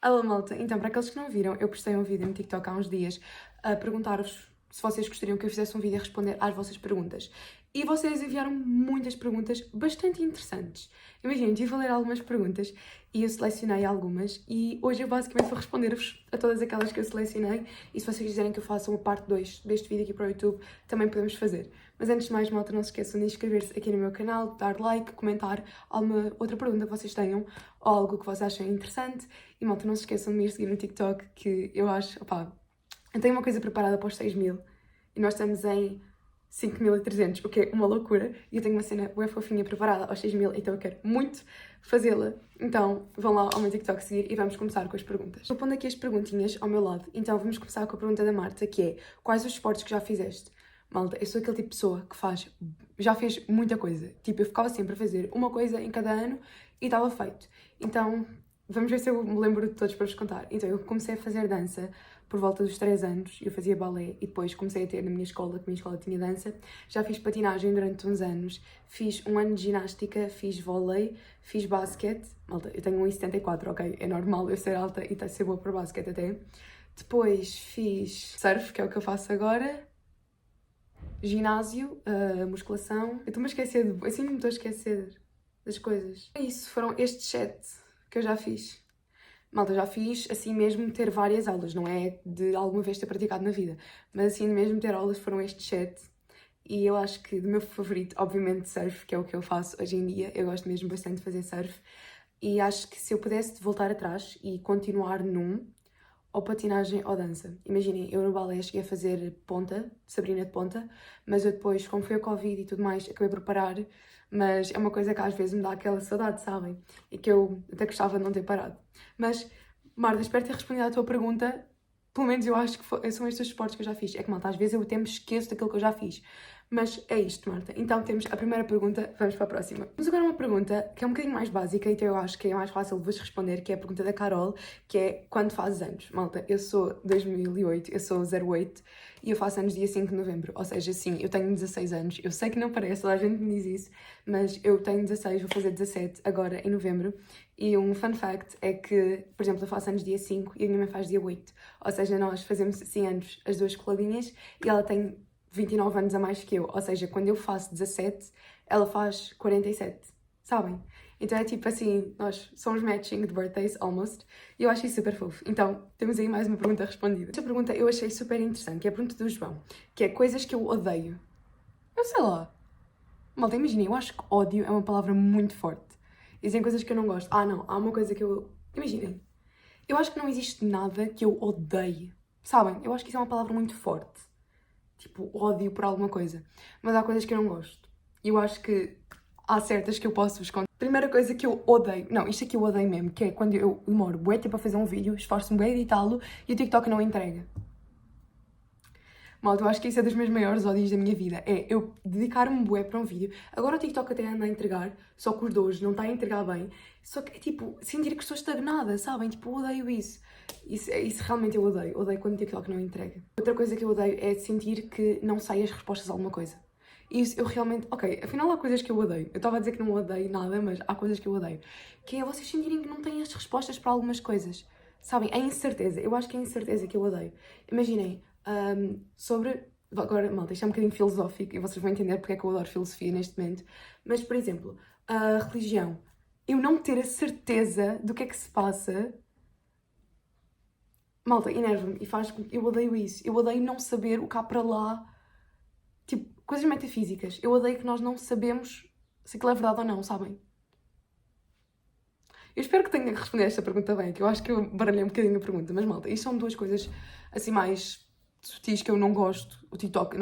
Alô, malta. Então, para aqueles que não viram, eu postei um vídeo no TikTok há uns dias a perguntar-vos se vocês gostariam que eu fizesse um vídeo a responder às vossas perguntas. E vocês enviaram muitas perguntas bastante interessantes. Imaginem, tive a ler algumas perguntas e eu selecionei algumas e hoje eu basicamente vou responder-vos a todas aquelas que eu selecionei e se vocês quiserem que eu faça uma parte 2 deste vídeo aqui para o YouTube, também podemos fazer. Mas antes de mais, malta, não se esqueçam de inscrever-se aqui no meu canal, dar like, comentar alguma outra pergunta que vocês tenham ou algo que vocês achem interessante. E, malta, não se esqueçam de me ir seguir no TikTok, que eu acho, opá, eu tenho uma coisa preparada para os 6.000 e nós estamos em 5.300, o que é uma loucura. E eu tenho uma cena bem fofinha preparada aos 6.000, então eu quero muito fazê-la. Então vão lá ao meu TikTok seguir e vamos começar com as perguntas. Vou pondo aqui as perguntinhas ao meu lado. Então vamos começar com a pergunta da Marta, que é: quais os esportes que já fizeste? Malta, eu sou aquele tipo de pessoa que já fez muita coisa. Tipo, eu ficava sempre a fazer uma coisa em cada ano e estava feito. Então, vamos ver se eu me lembro de todos para vos contar. Então, eu comecei a fazer dança por volta dos 3 anos. Eu fazia balé e depois comecei a ter na minha escola, que a minha escola tinha dança. Já fiz patinagem durante uns anos. Fiz um ano de ginástica, fiz vôlei, fiz basquete. Malta, eu tenho 1,74, ok? É normal eu ser alta e ser boa para basquete até. Depois fiz surf, que é o que eu faço agora. Ginásio, musculação. Eu estou-me a esquecer assim me estou a esquecer das coisas. É isso, foram estes 7 que eu já fiz. Malta, já fiz assim mesmo ter várias aulas, não é de alguma vez ter praticado na vida, mas assim mesmo ter aulas foram estes 7. E eu acho que do meu favorito, obviamente, surf, que é o que eu faço hoje em dia. Eu gosto mesmo bastante de fazer surf. E acho que se eu pudesse voltar atrás e continuar num, ou patinagem ou dança. Imaginem, eu no balé cheguei a fazer ponta, Sabrina de ponta, mas eu depois, como foi o Covid e tudo mais, acabei por parar, mas é uma coisa que às vezes me dá aquela saudade, sabem? E que eu até gostava de não ter parado. Mas, Marta, espero ter respondido à tua pergunta. Pelo menos eu acho que são estes os esportes que eu já fiz. É que, malta, às vezes eu até me esqueço daquilo que eu já fiz. Mas é isto, Marta. Então temos a primeira pergunta, vamos para a próxima. Temos agora uma pergunta que é um bocadinho mais básica, então eu acho que é mais fácil de vos responder, que é a pergunta da Carol, que é: quando fazes anos? Malta, eu sou 2008, eu sou 08 e eu faço anos dia 5 de novembro, ou seja, sim, eu tenho 16 anos. Eu sei que não parece, toda a gente me diz isso, mas eu tenho 16, vou fazer 17 agora em novembro. E um fun fact é que, por exemplo, eu faço anos dia 5 e a minha mãe faz dia 8. Ou seja, nós fazemos assim anos as duas coladinhas e ela tem 29 anos a mais que eu. Ou seja, quando eu faço 17, ela faz 47. Sabem? Então é tipo assim, nós somos matching de birthdays, almost. E eu acho isso super fofo. Então, temos aí mais uma pergunta respondida. Esta pergunta eu achei super interessante, que é a pergunta do João, que é coisas que eu odeio. Eu sei lá. Malta, imaginem, eu acho que ódio é uma palavra muito forte. Dizem coisas que eu não gosto. Ah, não, há uma coisa que eu... Imaginem, eu acho que não existe nada que eu odeie. Sabem? Eu acho que isso é uma palavra muito forte. Tipo, ódio por alguma coisa. Mas há coisas que eu não gosto. E eu acho que há certas que eu posso vos contar. Primeira coisa que eu odeio... Não, isto aqui eu odeio mesmo, que é quando eu demoro bué tempo a fazer um vídeo, esforço-me bem a editá-lo e o TikTok não entrega. Malta, eu acho que isso é dos meus maiores ódios da minha vida. É eu dedicar-me bué para um vídeo. Agora o TikTok até anda a entregar, só que os dois não está a entregar bem. Só que é tipo, sentir que estou estagnada, sabem? Tipo, eu odeio isso. Isso realmente eu odeio. Odeio quando o TikTok não entrega. Outra coisa que eu odeio é sentir que não saem as respostas a alguma coisa. Isso eu realmente... Ok, afinal há coisas que eu odeio. Eu estava a dizer que não odeio nada, mas há coisas que eu odeio. Que é vocês sentirem que não têm as respostas para algumas coisas. Sabem? A incerteza. Eu acho que é a incerteza que eu odeio. Imaginem, sobre... Agora, malta, isto é um bocadinho filosófico e vocês vão entender porque é que eu adoro filosofia neste momento. Mas, por exemplo, a religião. Eu não ter a certeza do que é que se passa... Malta, enerva-me e faz... Eu odeio isso. Eu odeio não saber o cá para lá. Tipo, coisas metafísicas. Eu odeio que nós não sabemos se aquilo é verdade ou não, sabem? Eu espero que tenha respondido esta pergunta bem, que eu acho que eu baralhei um bocadinho a pergunta. Mas, malta, isto são duas coisas assim mais sutis que eu não gosto. O TikTok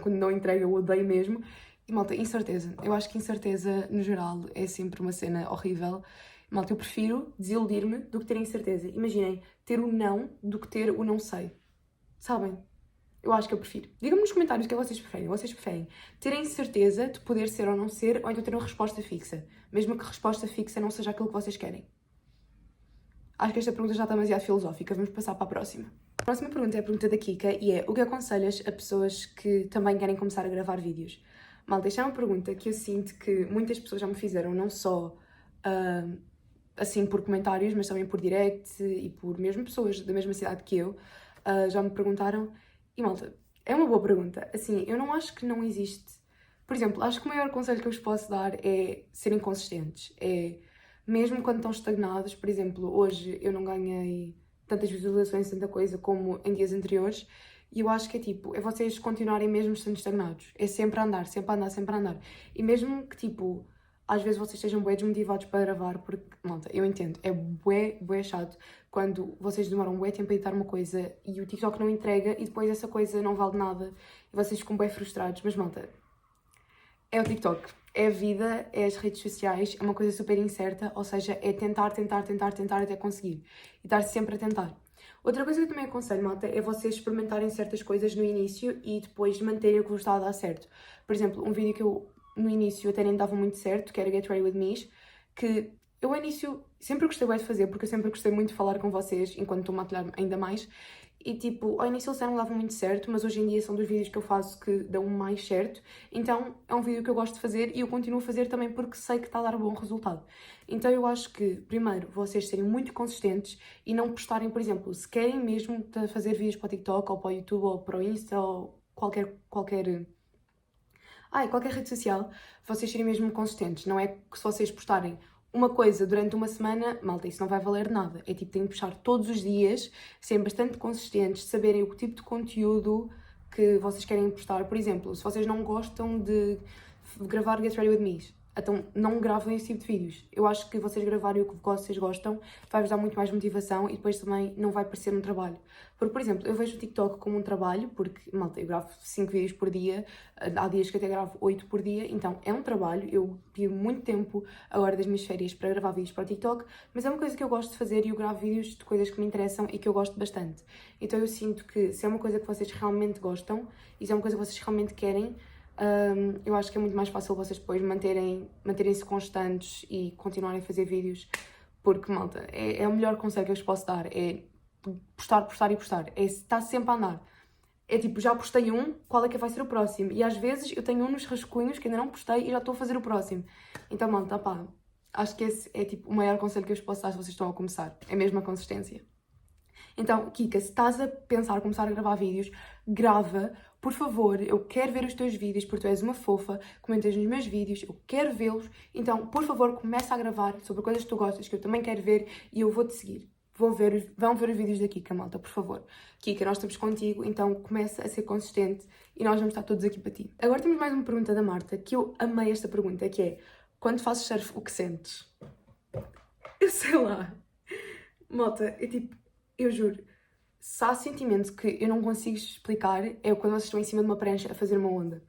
quando não entrega eu odeio mesmo. E, malta, incerteza. Eu acho que incerteza, no geral, é sempre uma cena horrível. Malta, eu prefiro desiludir-me do que ter incerteza. Imaginem, ter o não do que ter o não sei. Sabem? Eu acho que eu prefiro. Digam-me nos comentários o que é que vocês preferem. Vocês preferem ter a incerteza de poder ser ou não ser, ou então ter uma resposta fixa? Mesmo que a resposta fixa não seja aquilo que vocês querem. Acho que esta pergunta já está demasiado filosófica. Vamos passar para a próxima. A próxima pergunta é a pergunta da Kika e é: o que aconselhas a pessoas que também querem começar a gravar vídeos? Malta, esta é uma pergunta que eu sinto que muitas pessoas já me fizeram, não só assim por comentários, mas também por direct e por mesmo pessoas da mesma cidade que eu, já me perguntaram. E malta, é uma boa pergunta. Assim, eu não acho que não existe. Por exemplo, acho que o maior conselho que eu vos posso dar é serem consistentes. É, mesmo quando estão estagnados, por exemplo, hoje eu não ganhei tantas visualizações, tanta coisa como em dias anteriores, e eu acho que é tipo, é vocês continuarem mesmo estando estagnados. É sempre a andar, sempre a andar, sempre a andar. E mesmo que tipo, às vezes vocês estejam bué desmotivados para gravar, porque, malta, eu entendo, é bué chato quando vocês demoram bué tempo a editar uma coisa e o TikTok não entrega e depois essa coisa não vale nada e vocês ficam bué frustrados. Mas, malta, é o TikTok, é a vida, é as redes sociais, é uma coisa super incerta, ou seja, é tentar até conseguir. E estar sempre a tentar. Outra coisa que eu também aconselho, malta, é vocês experimentarem certas coisas no início e depois manterem o que vos está a dar certo. Por exemplo, um vídeo que eu, no início, até nem dava muito certo, que era Get Ready With Me, que eu, ao início, sempre gostei de fazer, porque eu sempre gostei muito de falar com vocês, enquanto estou a maquilhar ainda mais. E tipo, ao início eles não davam muito certo, mas hoje em dia são dos vídeos que eu faço que dão mais certo. Então é um vídeo que eu gosto de fazer e eu continuo a fazer também porque sei que está a dar um bom resultado. Então eu acho que, primeiro, vocês serem muito consistentes e não postarem, por exemplo, se querem mesmo fazer vídeos para o TikTok ou para o YouTube ou para o Insta ou qualquer rede social, vocês serem mesmo consistentes. Não é que se vocês postarem uma coisa durante uma semana, malta, isso não vai valer nada. É tipo, têm que puxar todos os dias, serem bastante consistentes, saberem o tipo de conteúdo que vocês querem postar. Por exemplo, se vocês não gostam de gravar Get Ready With Me, então não gravem esse tipo de vídeos. Eu acho que vocês gravarem o que vocês gostam vai-vos dar muito mais motivação e depois também não vai parecer um trabalho. Porque, por exemplo, eu vejo o TikTok como um trabalho, porque, malta, eu gravo 5 vídeos por dia, há dias que até gravo 8 por dia, então é um trabalho. Eu tive muito tempo agora das minhas férias para gravar vídeos para o TikTok, mas é uma coisa que eu gosto de fazer e eu gravo vídeos de coisas que me interessam e que eu gosto bastante. Então eu sinto que se é uma coisa que vocês realmente gostam e se é uma coisa que vocês realmente querem, eu acho que é muito mais fácil vocês depois manterem-se constantes e continuarem a fazer vídeos, porque, malta, é o melhor conselho que eu vos posso dar, é postar, é estar sempre a andar. É tipo, já postei um, qual é que vai ser o próximo? E às vezes eu tenho um nos rascunhos que ainda não postei e já estou a fazer o próximo. Então, malta, pá, acho que esse é tipo o maior conselho que eu vos posso dar se vocês estão a começar, é mesmo a consistência. Então, Kika, se estás a pensar em começar a gravar vídeos, grava, por favor, eu quero ver os teus vídeos, porque tu és uma fofa, comentas nos meus vídeos, eu quero vê-los, então, por favor, começa a gravar sobre coisas que tu gostas, que eu também quero ver, e eu vou-te seguir. Vão ver os vídeos da Kika, malta, por favor. Kika, nós estamos contigo, então começa a ser consistente e nós vamos estar todos aqui para ti. Agora temos mais uma pergunta da Marta, que eu amei esta pergunta, que é: quando fazes surf, o que sentes? Eu sei lá. Malta, é tipo, eu juro, se há sentimento que eu não consigo explicar, é quando vocês estão em cima de uma prancha a fazer uma onda.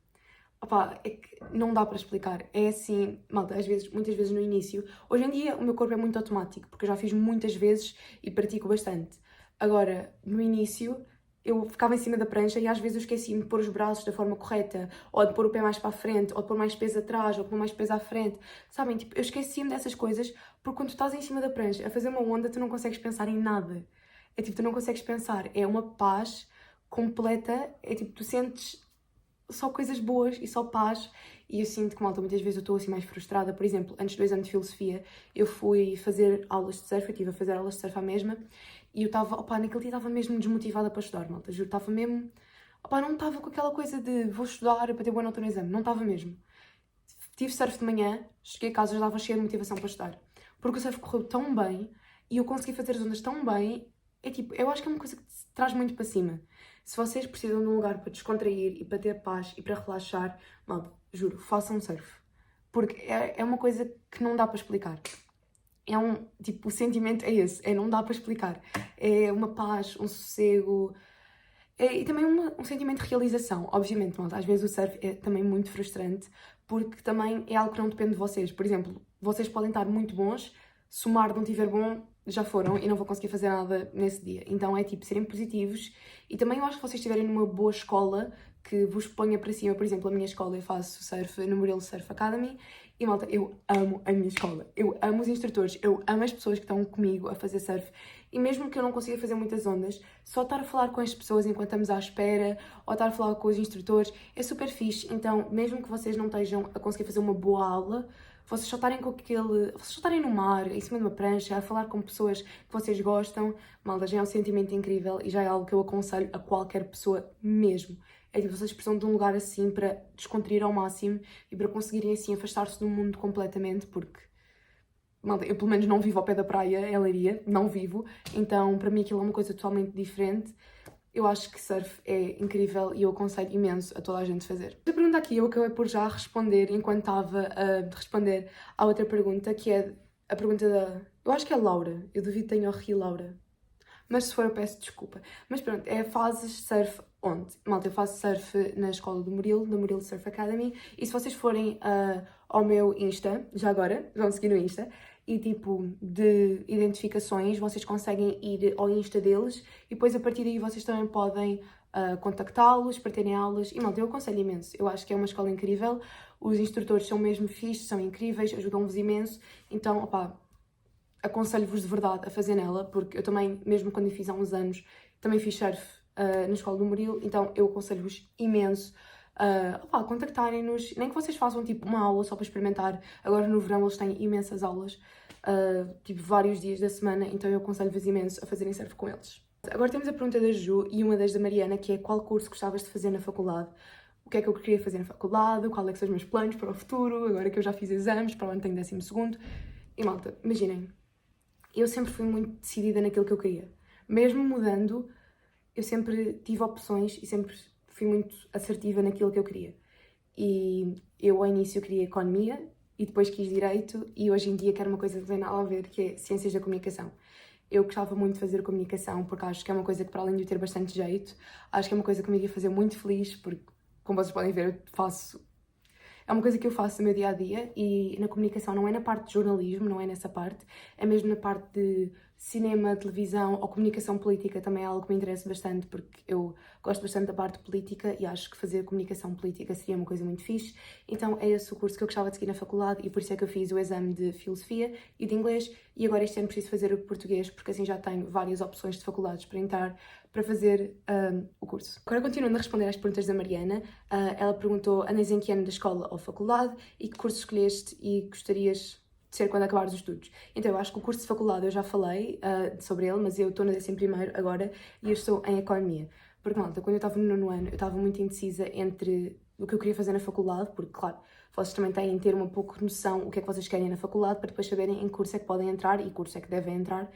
Opá, é que não dá para explicar. É assim, malta, às vezes, muitas vezes no início. Hoje em dia o meu corpo é muito automático, porque eu já fiz muitas vezes e pratico bastante. Agora, no início, eu ficava em cima da prancha e às vezes eu esqueci-me de pôr os braços da forma correta, ou de pôr o pé mais para a frente, ou de pôr mais peso atrás, ou de pôr mais peso à frente. Sabem, tipo, eu esqueci-me dessas coisas, porque quando tu estás em cima da prancha a fazer uma onda, tu não consegues pensar em nada. É tipo, tu não consegues pensar, é uma paz completa, é tipo, tu sentes só coisas boas e só paz. E eu sinto que, malta, muitas vezes eu estou assim mais frustrada. Por exemplo, antes de 2 anos de filosofia, eu fui fazer aulas de surf, eu estive a fazer aulas de surf à mesma, e eu estava, opá, naquele dia estava mesmo desmotivada para estudar, malta, juro, estava mesmo, opá, não estava com aquela coisa de vou estudar para ter boa nota no exame, não estava mesmo. Tive surf de manhã, cheguei a casa, já estava cheia de motivação para estudar, porque o surf correu tão bem, e eu consegui fazer as ondas tão bem. É tipo, eu acho que é uma coisa que te traz muito para cima. Se vocês precisam de um lugar para descontrair e para ter paz e para relaxar, malta, juro, façam surf. Porque é uma coisa que não dá para explicar. É tipo, o sentimento é esse, não dá para explicar. É uma paz, um sossego, e também um sentimento de realização. Obviamente, malta, às vezes o surf é também muito frustrante, porque também é algo que não depende de vocês. Por exemplo, vocês podem estar muito bons, se o mar não estiver bom, já foram e não vão conseguir fazer nada nesse dia. Então é tipo, serem positivos. E também eu acho que vocês estiverem numa boa escola que vos ponha para cima. Por exemplo, a minha escola, eu faço surf no Murilo Surf Academy. E, malta, eu amo a minha escola. Eu amo os instrutores, eu amo as pessoas que estão comigo a fazer surf. E mesmo que eu não consiga fazer muitas ondas, só estar a falar com as pessoas enquanto estamos à espera, ou estar a falar com os instrutores, é super fixe. Então, mesmo que vocês não estejam a conseguir fazer uma boa aula, vocês só estarem com aquele... Vocês só estarem no mar, em cima de uma prancha, a falar com pessoas que vocês gostam, malta, já é um sentimento incrível e já é algo que eu aconselho a qualquer pessoa mesmo. É tipo, vocês precisam de um lugar assim para descontrair ao máximo e para conseguirem assim afastar-se do mundo completamente, porque... Malta, eu pelo menos não vivo ao pé da praia, em Leiria, não vivo, então para mim aquilo é uma coisa totalmente diferente. Eu acho que surf é incrível e eu aconselho imenso a toda a gente fazer. A pergunta aqui eu acabei por já responder enquanto estava a responder à outra pergunta, que é a pergunta da... Eu acho que é Laura, eu duvido que tenha o Ri Laura. Mas se for eu peço desculpa. Mas pronto, é fazes surf onde? Malta, eu faço surf na escola do Murilo, da Murilo Surf Academy. E se vocês forem ao meu Insta, já agora, vão seguir no Insta, e tipo de identificações, vocês conseguem ir ao Insta deles e depois a partir daí vocês também podem contactá-los para terem aulas. E malta, eu aconselho imenso. Eu acho que é uma escola incrível. Os instrutores são mesmo fixes, são incríveis, ajudam-vos imenso. Então, opá, aconselho-vos de verdade a fazer nela, porque eu também, mesmo quando eu fiz há uns anos, também fiz surf na escola do Murilo, então eu aconselho-vos imenso a contactarem-nos, nem que vocês façam tipo uma aula só para experimentar. Agora no verão eles têm imensas aulas, tipo vários dias da semana, então eu aconselho-vos imenso a fazerem surf com eles. Agora temos a pergunta da Ju e uma das da Mariana, que é: qual curso gostavas de fazer na faculdade? O que é que eu queria fazer na faculdade? Qual é que são os meus planos para o futuro? Agora que eu já fiz exames, para o ano tenho 12º. E malta, imaginem, eu sempre fui muito decidida naquilo que eu queria. Mesmo mudando, eu sempre tive opções e sempre fui muito assertiva naquilo que eu queria. E eu, ao início, queria economia e depois quis direito, e hoje em dia quero uma coisa que não tem nada a ver, que é ciências da comunicação. Eu gostava muito de fazer comunicação, porque acho que é uma coisa que, para além de eu ter bastante jeito, acho que é uma coisa que me iria fazer muito feliz, porque, como vocês podem ver, eu faço... É uma coisa que eu faço no meu dia-a-dia e na comunicação não é na parte de jornalismo, não é nessa parte, é mesmo na parte de cinema, televisão ou comunicação política, também é algo que me interessa bastante porque eu gosto bastante da parte política e acho que fazer comunicação política seria uma coisa muito fixe. Então é esse o curso que eu gostava de seguir na faculdade e por isso é que eu fiz o exame de filosofia e de inglês e agora este ano preciso fazer o português porque assim já tenho várias opções de faculdades para entrar para fazer o curso. Agora, continuando a responder às perguntas da Mariana, ela perguntou: andas em que ano da escola ou faculdade e que curso escolheste e gostarias de ser quando acabares os estudos? Então, eu acho que o curso de faculdade eu já falei sobre ele, mas eu estou no 11º agora e eu estou em Economia. Porque, malta, quando eu estava no 9º ano, eu estava muito indecisa entre o que eu queria fazer na faculdade, porque, claro, vocês também têm de ter uma pouco noção o que é que vocês querem na faculdade para depois saberem em que curso é que podem entrar e curso é que devem entrar.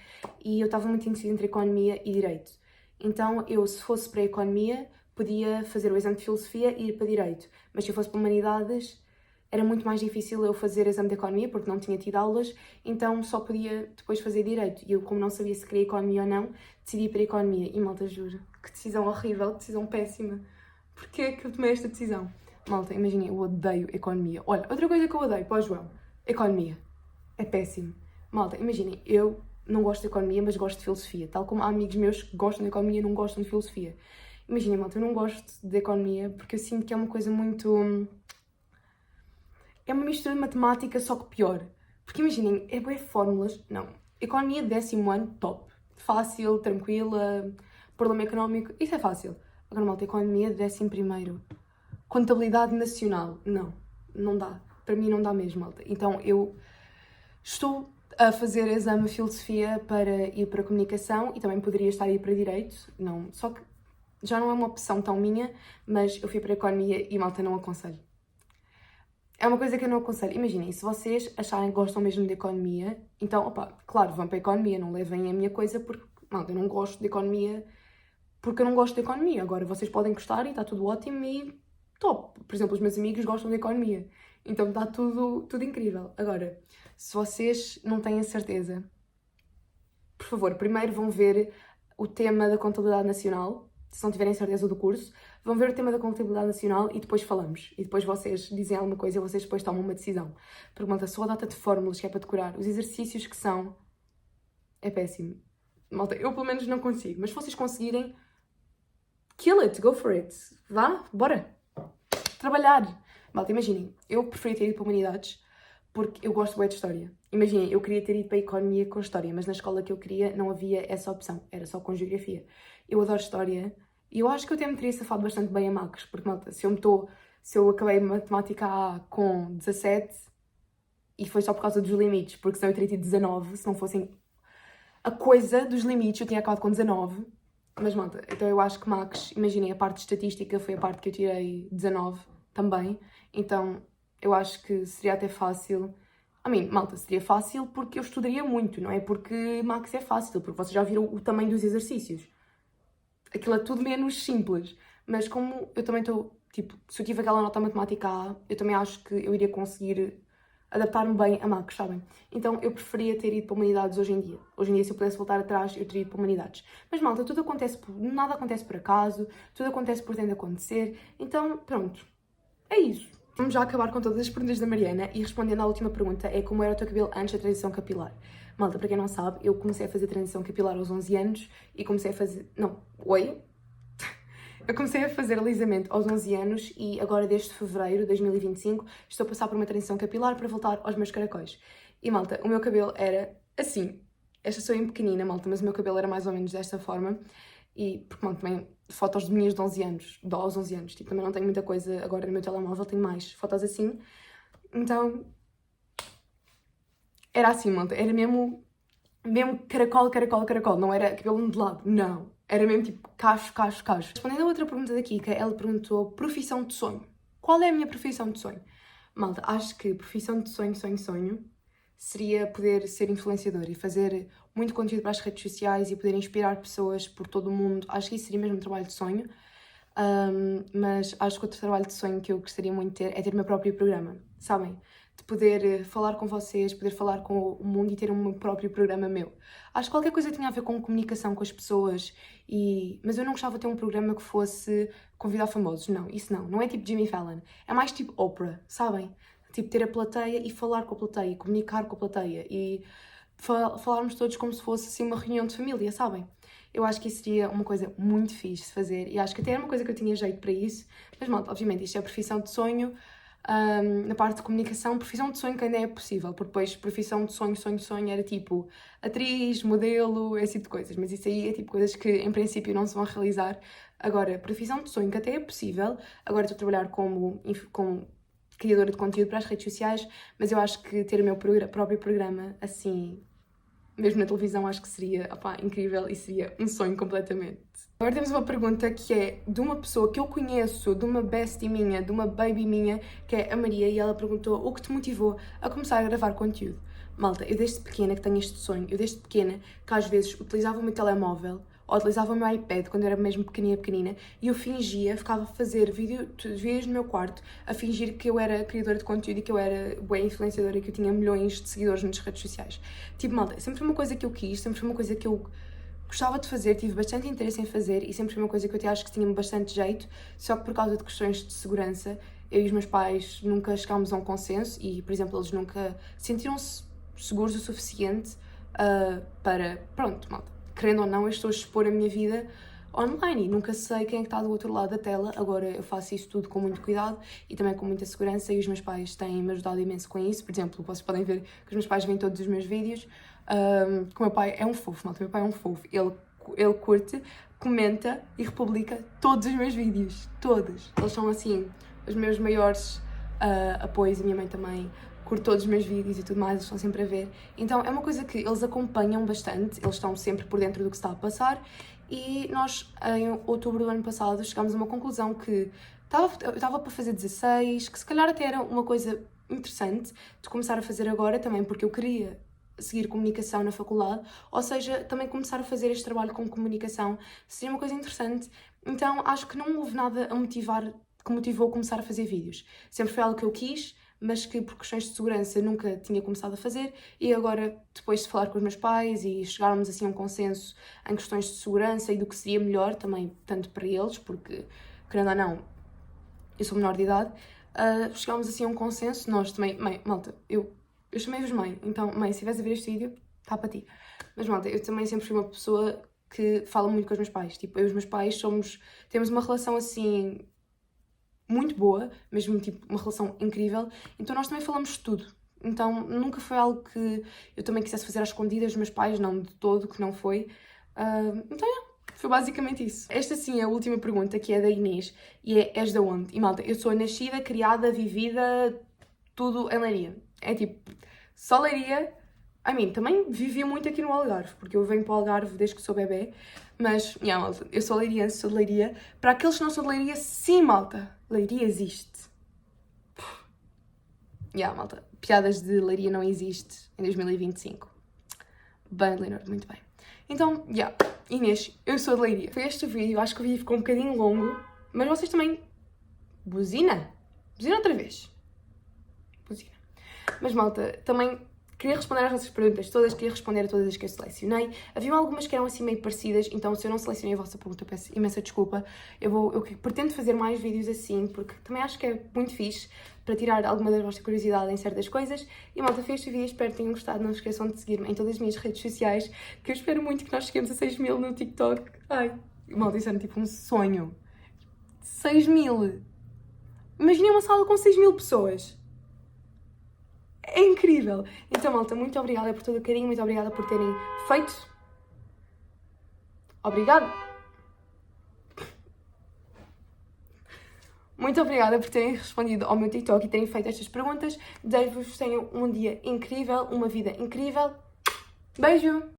E eu estava muito indecisa entre Economia e Direito. Então, eu, se fosse para a Economia, podia fazer o exame de Filosofia e ir para Direito. Mas se eu fosse para Humanidades, era muito mais difícil eu fazer o exame de Economia, porque não tinha tido aulas, então só podia depois fazer Direito. E eu, como não sabia se queria Economia ou não, decidi ir para a Economia. E, malta, juro, que decisão horrível, que decisão péssima. Porquê é que eu tomei esta decisão? Malta, imaginem, eu odeio Economia. Olha, outra coisa que eu odeio, para o João, Economia. É péssimo. Malta, imaginem, eu não gosto de economia, mas gosto de filosofia. Tal como há amigos meus que gostam de economia e não gostam de filosofia. Imaginem, malta, eu não gosto de economia porque eu sinto que é uma coisa muito... É uma mistura de matemática, só que pior. Porque imaginem, é bem fórmulas... Não. Economia 10º ano, top. Fácil, tranquila, problema económico, isso é fácil. Agora, malta, economia 11º. Contabilidade nacional. Não. Não dá. Para mim não dá mesmo, malta. Então eu estou a fazer exame de filosofia para ir para a comunicação e também poderia estar a ir para direito, não, só que já não é uma opção tão minha, mas eu fui para a economia e, malta, não aconselho. É uma coisa que eu não aconselho. Imaginem, se vocês acharem que gostam mesmo de economia, então, opa, claro, vão para a economia, não levem a minha coisa porque, malta, eu não gosto de economia porque eu não gosto de economia. Agora, vocês podem gostar e está tudo ótimo e top. Por exemplo, os meus amigos gostam de economia, então está tudo incrível. Agora, se vocês não têm certeza, por favor, primeiro vão ver o tema da Contabilidade Nacional, se não tiverem certeza do curso, vão ver o tema da Contabilidade Nacional e depois falamos. E depois vocês dizem alguma coisa e vocês depois tomam uma decisão. Porque, malta, só a data de fórmulas que é para decorar, os exercícios que são, é péssimo. Malta, eu pelo menos não consigo, mas se vocês conseguirem, kill it, go for it. Vá, bora. Trabalhar. Malta, imaginem, eu preferia ter ido para Humanidades porque eu gosto bem de História. Imaginem, eu queria ter ido para a Economia com História, mas na escola que eu queria não havia essa opção, era só com Geografia. Eu adoro História e eu acho que eu até me teria safado bastante bem a Macros, porque, malta, se eu acabei Matemática A com 17 E foi só por causa dos limites, porque senão eu teria tido 19, se não fossem a coisa dos limites, eu tinha acabado com 19. Mas, malta, então eu acho que Max, imaginem, a parte de estatística foi a parte que eu tirei 19 também. Então, eu acho que seria até fácil. Malta, seria fácil porque eu estudaria muito, não é porque Max é fácil, porque vocês já viram o tamanho dos exercícios. Aquilo é tudo menos simples. Mas como eu também estou, tipo, se eu tive aquela nota matemática A, eu também acho que eu iria conseguir adaptar-me bem a Max, sabem? Então eu preferia ter ido para Humanidades hoje em dia. Hoje em dia, se eu pudesse voltar atrás, eu teria ido para Humanidades. Mas malta, tudo acontece nada acontece por acaso, tudo acontece por tem de acontecer. Então, pronto. É isso. Vamos já acabar com todas as perguntas da Mariana e respondendo à última pergunta, é como era o teu cabelo antes da transição capilar. Malta, para quem não sabe, eu comecei a fazer transição capilar aos 11 anos e comecei a fazer... Não, oi? Eu comecei a fazer alisamento aos 11 anos e agora, desde fevereiro de 2025, estou a passar por uma transição capilar para voltar aos meus caracóis. E, malta, o meu cabelo era assim. Esta sou em pequenina, malta, mas o meu cabelo era mais ou menos desta forma. E, porque, malta, também fotos de minhas de 11 anos, aos 11 anos. Tipo, também não tenho muita coisa agora no meu telemóvel, tenho mais fotos assim. Então, era assim, malta, era mesmo caracol, não era cabelo ondulado, não. Era mesmo tipo cacho. Respondendo a outra pergunta da Kika, ela perguntou profissão de sonho. Qual é a minha profissão de sonho? Malta, acho que profissão de sonho seria poder ser influenciadora e fazer muito conteúdo para as redes sociais e poder inspirar pessoas por todo o mundo. Acho que isso seria mesmo um trabalho de sonho. Mas acho que outro trabalho de sonho que eu gostaria muito de ter é ter o meu próprio programa, sabem? De poder falar com vocês, poder falar com o mundo e ter um próprio programa meu. Acho que qualquer coisa tinha a ver com comunicação com as pessoas, mas eu não gostava de ter um programa que fosse convidar famosos, não, isso não. Não é tipo Jimmy Fallon, é mais tipo Oprah, sabem? Tipo ter a plateia e falar com a plateia, comunicar com a plateia e falarmos todos como se fosse assim uma reunião de família, sabem? Eu acho que isso seria uma coisa muito fixe de fazer e acho que até era uma coisa que eu tinha jeito para isso, mas malta, obviamente isto é a profissão de sonho, na parte de comunicação, profissão de sonho que ainda é possível, porque depois profissão de sonho era tipo atriz, modelo, esse tipo de coisas, mas isso aí é tipo coisas que em princípio não se vão realizar. Agora, profissão de sonho que até é possível, agora estou a trabalhar como criadora de conteúdo para as redes sociais, mas eu acho que ter o meu próprio programa assim mesmo na televisão, acho que seria incrível e seria um sonho completamente. Agora temos uma pergunta que é de uma pessoa que eu conheço, de uma bestie minha, de uma baby minha, que é a Maria, e ela perguntou o que te motivou a começar a gravar conteúdo. Malta, eu desde pequena que tenho este sonho, eu desde pequena que às vezes utilizava o meu telemóvel ou utilizava o meu iPad quando eu era mesmo pequenina e eu ficava a fazer vídeos no meu quarto, a fingir que eu era criadora de conteúdo e que eu era boa influenciadora e que eu tinha milhões de seguidores nas redes sociais. Tipo, malta, sempre foi uma coisa que eu quis, sempre foi uma coisa que eu gostava de fazer, tive bastante interesse em fazer e sempre foi uma coisa que eu até acho que tinha bastante jeito, só que por causa de questões de segurança, eu e os meus pais nunca chegámos a um consenso e, por exemplo, eles nunca sentiram-se seguros o suficiente para, pronto, malta, querendo ou não, eu estou a expor a minha vida online e nunca sei quem é que está do outro lado da tela. Agora eu faço isso tudo com muito cuidado e também com muita segurança e os meus pais têm-me ajudado imenso com isso. Por exemplo, vocês podem ver que os meus pais veem todos os meus vídeos. Que o meu pai é um fofo, malta, o meu pai é um fofo. Ele curte, comenta e republica todos os meus vídeos, todos. Eles são assim os meus maiores apoios, a minha mãe também curto todos os meus vídeos e tudo mais, eles estão sempre a ver. Então é uma coisa que eles acompanham bastante, eles estão sempre por dentro do que está a passar e nós, em outubro do ano passado, chegámos a uma conclusão que eu estava para fazer 16, que se calhar até era uma coisa interessante de começar a fazer agora também, porque eu queria seguir comunicação na faculdade, ou seja, também começar a fazer este trabalho com comunicação seria uma coisa interessante. Então acho que não houve nada que motivou a começar a fazer vídeos. Sempre foi algo que eu quis, mas que por questões de segurança nunca tinha começado a fazer e agora, depois de falar com os meus pais e chegarmos assim a um consenso em questões de segurança e do que seria melhor também, tanto para eles, porque, querendo ou não, eu sou menor de idade, chegámos assim a um consenso, nós também, mãe, malta, eu chamei-vos mãe, então, mãe, se estiveres a ver este vídeo, está para ti. Mas, malta, eu também sempre fui uma pessoa que fala muito com os meus pais, tipo, eu e os meus pais temos uma relação assim muito boa, mesmo tipo uma relação incrível, então nós também falamos de tudo. Então nunca foi algo que eu também quisesse fazer às escondidas dos meus pais, não de todo, que não foi. Então foi basicamente isso. Esta sim é a última pergunta, que é da Inês, e és da onde? E malta, eu sou nascida, criada, vivida, tudo em Leiria. É tipo, Só Leiria. Também vivi muito aqui no Algarve, porque eu venho para o Algarve desde que sou bebê, mas, malta, eu sou leiriense, sou de Leiria. Para aqueles que não são de Leiria, sim, malta, Leiria existe. Malta, piadas de Leiria não existe em 2025. Bem, Leonor, muito bem. Então, Inês, eu sou de Leiria. Foi este o vídeo, acho que o vídeo ficou um bocadinho longo, mas vocês também... Buzina outra vez. Buzina. Mas, malta, também queria responder às vossas perguntas todas, queria responder a todas as que eu selecionei. Havia algumas que eram assim meio parecidas, então se eu não selecionei a vossa pergunta, eu peço imensa desculpa. Eu pretendo fazer mais vídeos assim, porque também acho que é muito fixe para tirar alguma da vossa curiosidade em certas coisas. E, malta, foi este vídeo, espero que tenham gostado. Não se esqueçam de seguir-me em todas as minhas redes sociais, que eu espero muito que nós cheguemos a 6.000 no TikTok. Malta, isso era tipo um sonho. 6.000! Imaginem uma sala com 6.000 pessoas. É incrível! Então, malta, muito obrigada por todo o carinho, muito obrigada por terem feito. Obrigada! Muito obrigada por terem respondido ao meu TikTok e terem feito estas perguntas. Desejo-vos que tenham um dia incrível, uma vida incrível. Beijo!